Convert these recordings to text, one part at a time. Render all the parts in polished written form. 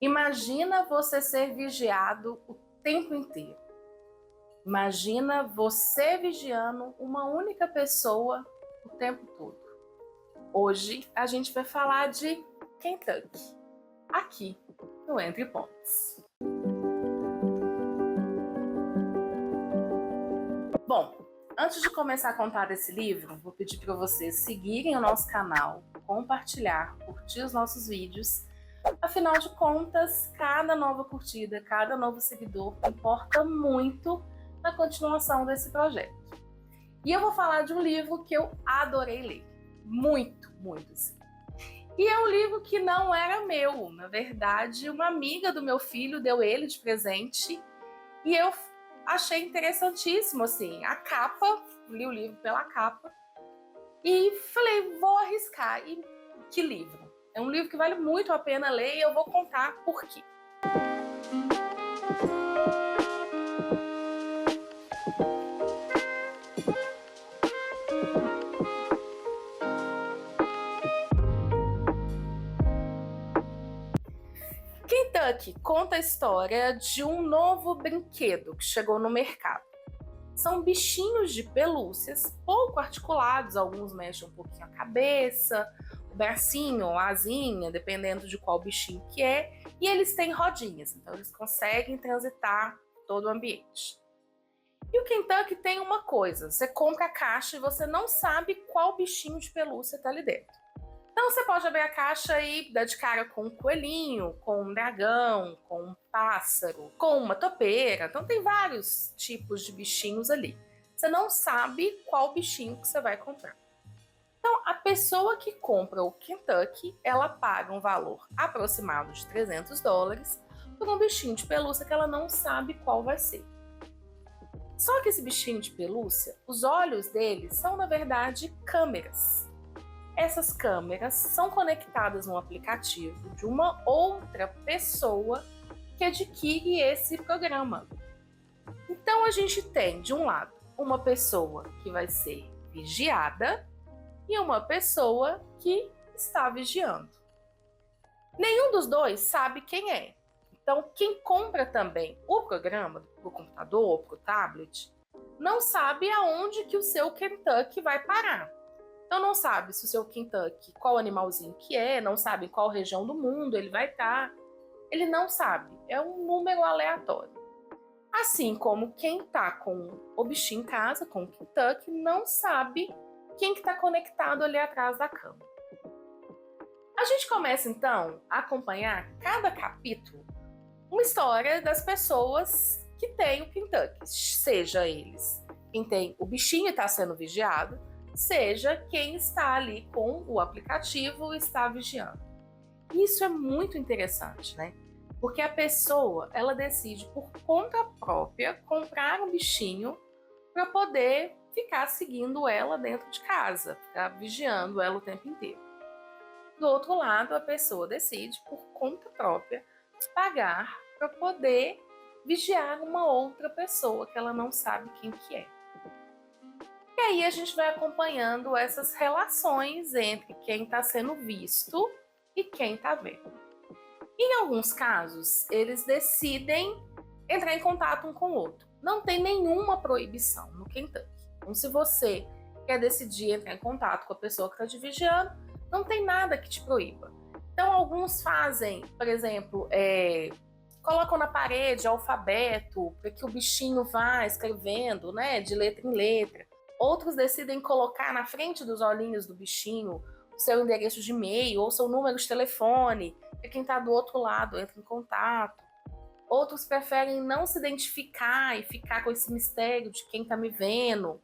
Imagina você ser vigiado o tempo inteiro. Imagina você vigiando uma única pessoa o tempo todo. Hoje a gente vai falar de Kentucky, aqui no Entre Pontos. Bom, antes de começar a contar desse livro, vou pedir para vocês seguirem o nosso canal, compartilhar, curtir os nossos vídeos. Afinal de contas, cada nova curtida, cada novo seguidor importa muito na continuação desse projeto. E eu vou falar de um livro que eu adorei ler. Muito, muito sim. E é um livro que não era meu. Na verdade, uma amiga do meu filho deu ele de presente. E eu achei interessantíssimo, assim, a capa. Li o livro pela capa. E falei, vou arriscar. E que livro! É um livro que vale muito a pena ler e eu vou contar por quê. Kentucky conta a história de um novo brinquedo que chegou no mercado. São bichinhos de pelúcias pouco articulados, alguns mexem um pouquinho a cabeça, o bracinho, a asinha, dependendo de qual bichinho que é, e eles têm rodinhas, então eles conseguem transitar todo o ambiente. E o Kentucky tem uma coisa, você compra a caixa e você não sabe qual bichinho de pelúcia está ali dentro. Então você pode abrir a caixa e dar de cara com um coelhinho, com um dragão, com um pássaro, com uma topeira. Então tem vários tipos de bichinhos ali. Você não sabe qual bichinho que você vai comprar. Então a pessoa que compra o Kentucky, ela paga um valor aproximado de $300 por um bichinho de pelúcia que ela não sabe qual vai ser. Só que esse bichinho de pelúcia, os olhos dele são na verdade câmeras. Essas câmeras são conectadas no aplicativo de uma outra pessoa que adquire esse programa. Então a gente tem, de um lado, uma pessoa que vai ser vigiada e uma pessoa que está vigiando. Nenhum dos dois sabe quem é. Então quem compra também o programa para o computador, para o tablet, não sabe aonde que o seu Kentucky vai parar. Então não sabe se o seu Kentucky, qual animalzinho que é, não sabe em qual região do mundo ele vai estar. Ele não sabe, é um número aleatório. Assim como quem está com o bichinho em casa, com o Kentucky, não sabe quem que está conectado ali atrás da cama. A gente começa então a acompanhar cada capítulo uma história das pessoas que têm o Kentucky, seja eles quem tem o bichinho e está sendo vigiado, seja quem está ali com o aplicativo e está vigiando. Isso é muito interessante, né? Porque a pessoa, ela decide por conta própria comprar um bichinho para poder ficar seguindo ela dentro de casa, ficar vigiando ela o tempo inteiro. Do outro lado, a pessoa decide por conta própria pagar para poder vigiar uma outra pessoa que ela não sabe quem que é. E aí a gente vai acompanhando essas relações entre quem está sendo visto e quem está vendo. Em alguns casos, eles decidem entrar em contato um com o outro. Não tem nenhuma proibição no Kentucky. Então, se você quer decidir entrar em contato com a pessoa que está te vigiando, não tem nada que te proíba. Então, alguns fazem, por exemplo, colocam na parede alfabeto para que o bichinho vá escrevendo, né, de letra em letra. Outros decidem colocar na frente dos olhinhos do bichinho o seu endereço de e-mail ou seu número de telefone, para quem está do outro lado entra em contato. Outros preferem não se identificar e ficar com esse mistério de quem está me vendo.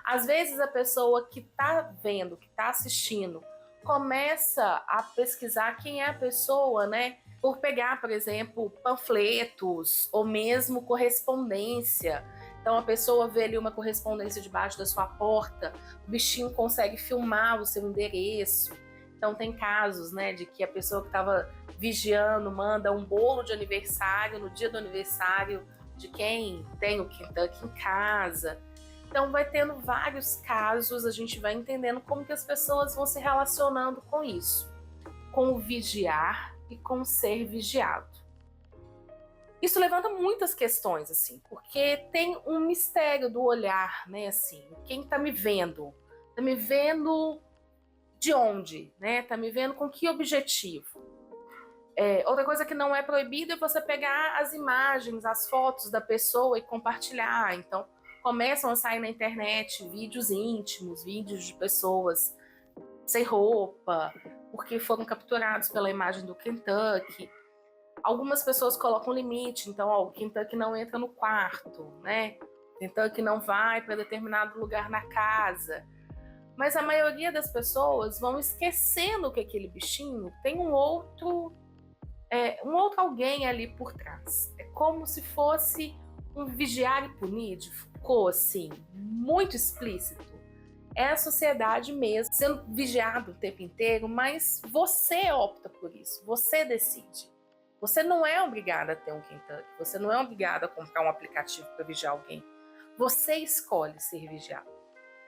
Às vezes a pessoa que está vendo, que está assistindo, começa a pesquisar quem é a pessoa, né? Por pegar, por exemplo, panfletos ou mesmo correspondência. Então a pessoa vê ali uma correspondência debaixo da sua porta, o bichinho consegue filmar o seu endereço. Então tem casos, né, de que a pessoa que estava vigiando manda um bolo de aniversário no dia do aniversário de quem tem o Kentucky em casa. Então vai tendo vários casos, a gente vai entendendo como que as pessoas vão se relacionando com isso, com o vigiar e com o ser vigiado. Isso levanta muitas questões, assim, porque tem um mistério do olhar, né, assim, quem tá me vendo? Tá me vendo de onde, né? Tá me vendo com que objetivo? Outra coisa que não é proibida é você pegar as imagens, as fotos da pessoa e compartilhar. Então, começam a sair na internet vídeos íntimos, vídeos de pessoas sem roupa, porque foram capturados pela imagem do Kentucky. Algumas pessoas colocam limite, então o Kentucky não entra no quarto, né? O Kentucky não vai para determinado lugar na casa. Mas a maioria das pessoas vão esquecendo que aquele bichinho tem um outro alguém ali por trás. É como se fosse um vigiar e punir de Foucault, assim, muito explícito. É a sociedade mesmo sendo vigiada o tempo inteiro, mas você opta por isso, você decide. Você não é obrigado a ter um Kentucky, você não é obrigado a comprar um aplicativo para vigiar alguém. Você escolhe ser vigiado.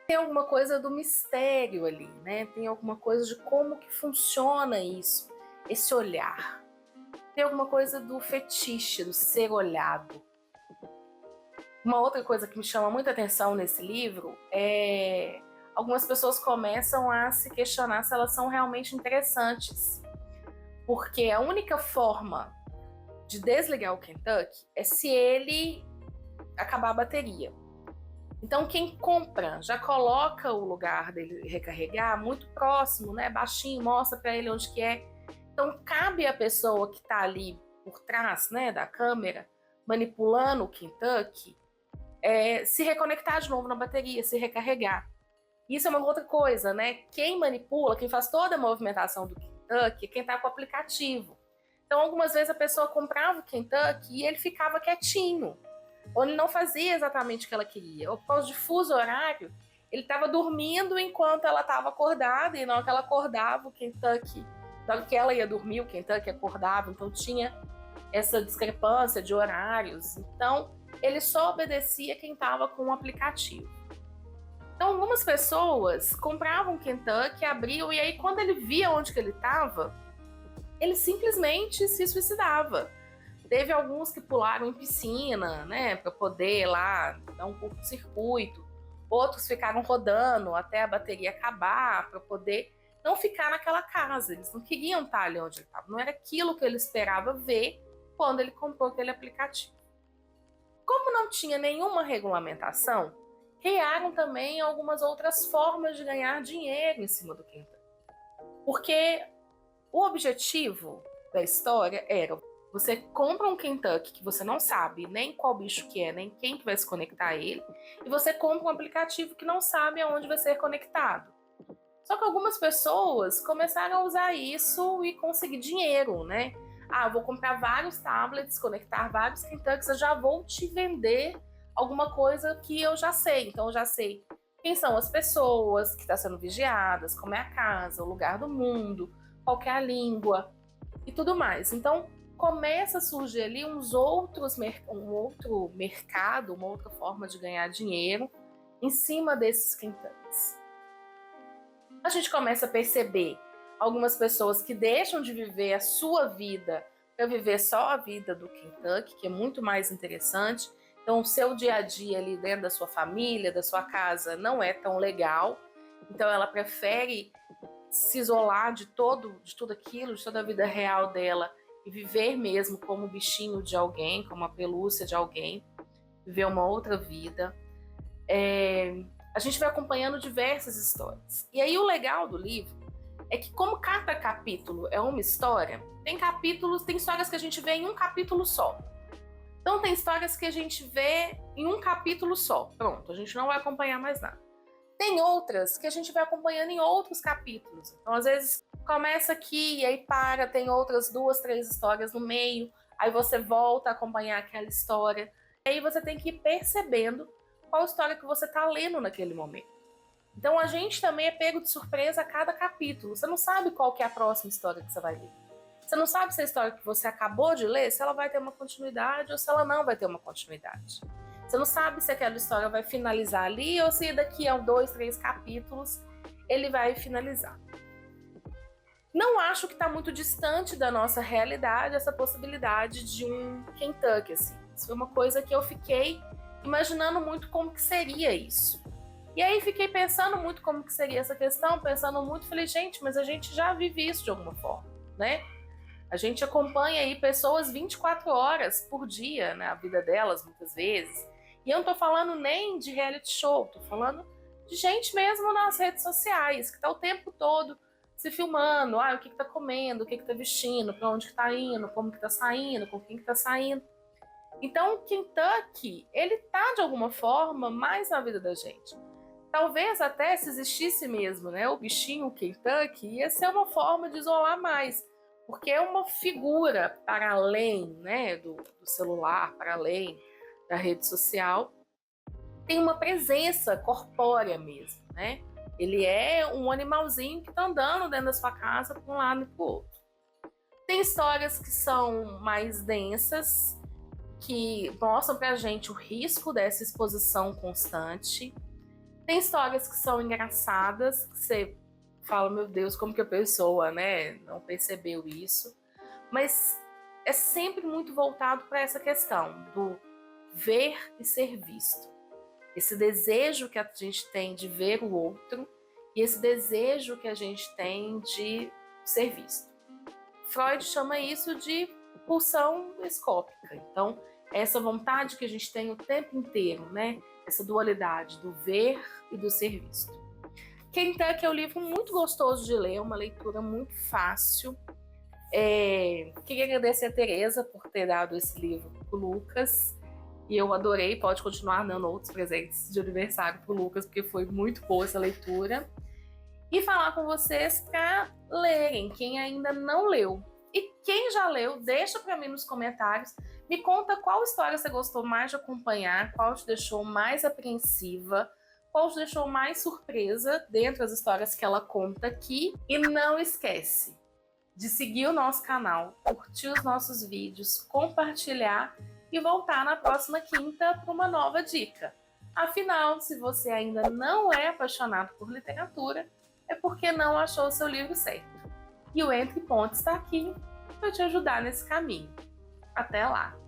Tem alguma coisa do mistério ali, né? Tem alguma coisa de como que funciona isso, esse olhar. Tem alguma coisa do fetiche, do ser olhado. Uma outra coisa que me chama muita atenção nesse livro é algumas pessoas começam a se questionar se elas são realmente interessantes. Porque a única forma de desligar o Kentucky é se ele acabar a bateria. Então quem compra já coloca o lugar dele recarregar muito próximo, né, baixinho, mostra para ele onde que é. Então cabe à pessoa que está ali por trás, né, da câmera, manipulando o Kentucky, se reconectar de novo na bateria, se recarregar. Isso é uma outra coisa, né? Quem manipula, quem faz toda a movimentação do Kentucky, é quem está com o aplicativo. Então, algumas vezes a pessoa comprava o Kentucky e ele ficava quietinho, ou ele não fazia exatamente o que ela queria. Ou por causa de fuso horário, ele estava dormindo enquanto ela estava acordada, e na hora que ela acordava, o Kentucky, na hora que ela ia dormir, o Kentucky acordava. Então, tinha essa discrepância de horários. Então, ele só obedecia quem estava com o aplicativo. Então, algumas pessoas compravam Kentucky, abriam, e aí quando ele via onde que ele estava, ele simplesmente se suicidava. Teve alguns que pularam em piscina, né, para poder lá dar um curto-circuito. Outros ficaram rodando até a bateria acabar, para poder não ficar naquela casa. Eles não queriam estar ali onde ele estava. Não era aquilo que ele esperava ver quando ele comprou aquele aplicativo. Como não tinha nenhuma regulamentação, criaram também algumas outras formas de ganhar dinheiro em cima do Kentucky. Porque o objetivo da história era: você compra um Kentucky que você não sabe nem qual bicho que é, nem quem que vai se conectar a ele, e você compra um aplicativo que não sabe aonde vai ser conectado. Só que algumas pessoas começaram a usar isso e conseguir dinheiro, né? Eu vou comprar vários tablets, conectar vários Kentuckys, eu já vou te vender alguma coisa que eu já sei. Então eu já sei quem são as pessoas que estão sendo vigiadas, como é a casa, o lugar do mundo, qual que é a língua e tudo mais. Então começa a surgir ali um outro mercado, uma outra forma de ganhar dinheiro em cima desses Kentuckys. A gente começa a perceber algumas pessoas que deixam de viver a sua vida para viver só a vida do Kentucky, que é muito mais interessante. Então, o seu dia a dia ali dentro da sua família, da sua casa, não é tão legal. Então, ela prefere se isolar de tudo aquilo, de toda a vida real dela e viver mesmo como bichinho de alguém, como a pelúcia de alguém, viver uma outra vida. A gente vai acompanhando diversas histórias. E aí o legal do livro é que, como cada capítulo é uma história, tem histórias que a gente vê em um capítulo só. Então tem histórias que a gente vê em um capítulo só. Pronto, a gente não vai acompanhar mais nada. Tem outras que a gente vai acompanhando em outros capítulos. Então, às vezes, começa aqui e aí para, tem outras 2, 3 histórias no meio, aí você volta a acompanhar aquela história. E aí você tem que ir percebendo qual história que você está lendo naquele momento. Então a gente também é pego de surpresa a cada capítulo. Você não sabe qual que é a próxima história que você vai ler. Você não sabe se a história que você acabou de ler, se ela vai ter uma continuidade ou se ela não vai ter uma continuidade. Você não sabe se aquela história vai finalizar ali ou se daqui a 2, 3 capítulos ele vai finalizar. Não acho que está muito distante da nossa realidade essa possibilidade de um Kentucky, assim. Isso foi uma coisa que eu fiquei imaginando muito como que seria isso. E aí fiquei pensando muito como que seria essa questão, pensando muito, falei, gente, mas a gente já vive isso de alguma forma, né? A gente acompanha aí pessoas 24 horas por dia na vida delas, muitas vezes. E eu não tô falando nem de reality show, tô falando de gente mesmo nas redes sociais, que tá o tempo todo se filmando, o que tá comendo, o que tá vestindo, para onde que tá indo, como que tá saindo, com quem que tá saindo. Então, o Kentucky, ele tá de alguma forma mais na vida da gente. Talvez até se existisse mesmo, né, o bichinho Kentucky, ia ser uma forma de isolar mais, porque é uma figura para além, né, do celular, para além da rede social, tem uma presença corpórea mesmo, né? Ele é um animalzinho que está andando dentro da sua casa para um lado e para o outro. Tem histórias que são mais densas, que mostram para a gente o risco dessa exposição constante. Tem histórias que são engraçadas, que você fala, meu Deus, como que a pessoa, né, não percebeu isso. Mas é sempre muito voltado para essa questão do ver e ser visto. Esse desejo que a gente tem de ver o outro e esse desejo que a gente tem de ser visto. Freud chama isso de pulsão escópica. Então, essa vontade que a gente tem o tempo inteiro, né? Essa dualidade do ver e do ser visto. Kentucky é um livro muito gostoso de ler, uma leitura muito fácil. Queria agradecer a Tereza por ter dado esse livro para o Lucas. E eu adorei, pode continuar dando outros presentes de aniversário para o Lucas, porque foi muito boa essa leitura. E falar com vocês para lerem, quem ainda não leu. E quem já leu, deixa para mim nos comentários. Me conta qual história você gostou mais de acompanhar, qual te deixou mais apreensiva, qual te deixou mais surpresa dentro das histórias que ela conta aqui. E não esquece de seguir o nosso canal, curtir os nossos vídeos, compartilhar e voltar na próxima quinta para uma nova dica. Afinal, se você ainda não é apaixonado por literatura, é porque não achou o seu livro certo. E o Entre Pontos está aqui para te ajudar nesse caminho. Até lá!